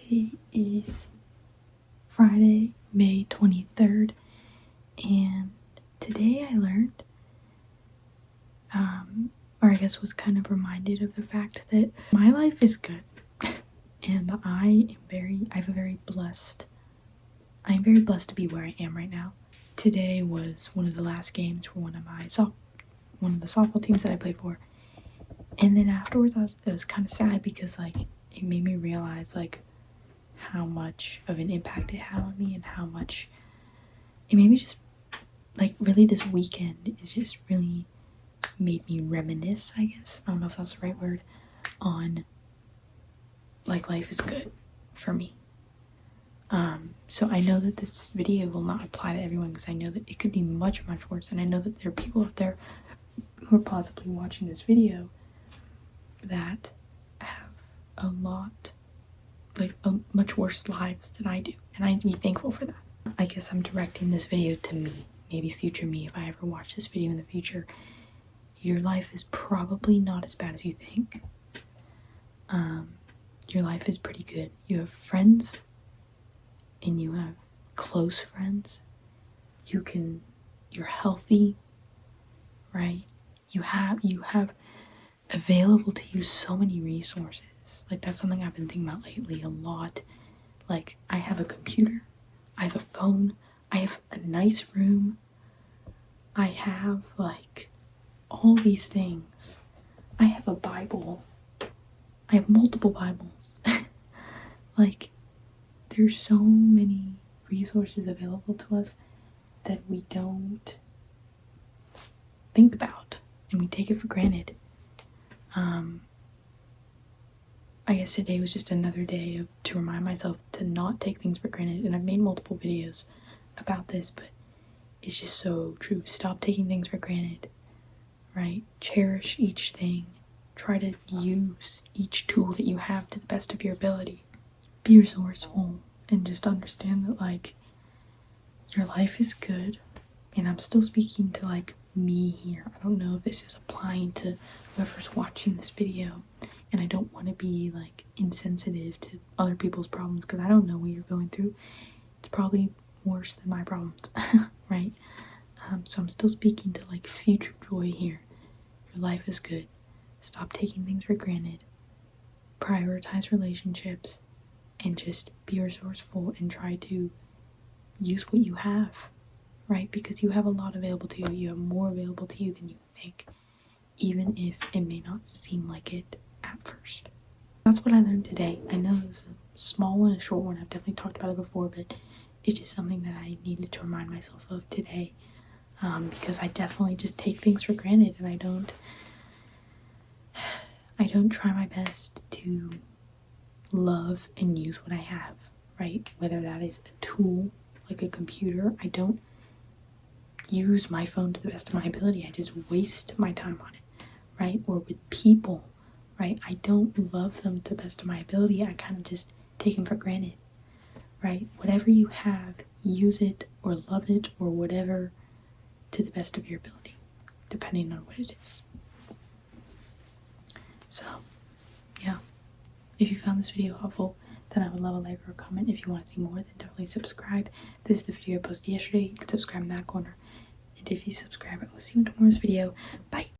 Today is Friday, May 23rd, and today I learned, or I guess was kind of reminded of the fact that my life is good, and I am very blessed to be where I am right now. Today was one of the last games for one of the softball teams that I played for, and then afterwards it was kind of sad because it made me realize how much of an impact it had on me, and how much it made me just really this weekend is just really made me reminisce, I guess. I don't know if that's the right word, on life is good for me. So I know that this video will not apply to everyone because I know that it could be much worse, and I know that there are people out there who are possibly watching this video that have much worse lives than I do, and I'd be thankful for that. I guess I'm directing this video to me, maybe future me, if I ever watch this video in the future. Your life is probably not as bad as you think. Your life is pretty good. You have friends, and you have close friends. You're healthy, right? You have available to you so many resources. That's something I've been thinking about lately a lot. I have a computer, I have a phone, I have a nice room, I have all these things. I have a Bible. I have multiple Bibles. There's so many resources available to us that we don't think about, and we take it for granted. I guess today was just another day to remind myself to not take things for granted, and I've made multiple videos about this, but it's just so true. Stop taking things for granted, right? Cherish each thing. Try to use each tool that you have to the best of your ability. Be resourceful, and just understand that your life is good. And I'm still speaking to me here. I don't know if this is applying to whoever's watching this video, and I don't want to be insensitive to other people's problems because I don't know what you're going through. It's probably worse than my problems, right? So I'm still speaking to future joy here. Your life is good. Stop taking things for granted. Prioritize relationships, and just be resourceful and try to use what you have, right? Because you have a lot available to you. You have more available to you than you think, even if it may not seem like it at first. That's what I learned today. I know it was a small one, a short one. I've definitely talked about it before, but it's just something that I needed to remind myself of today, because I definitely just take things for granted, and I don't try my best to love and use what I have, right? Whether that is a tool like a computer, I don't use my phone to the best of my ability. I just waste my time on it, right? Or with people, right? I don't love them to the best of my ability. I kind of just take them for granted, right? Whatever you have, use it or love it or whatever to the best of your ability, depending on what it is. So, yeah. If you found this video helpful, then I would love a like or a comment. If you want to see more, then definitely subscribe. This is the video I posted yesterday. You can subscribe in that corner. And if you subscribe, I will see you in tomorrow's video. Bye!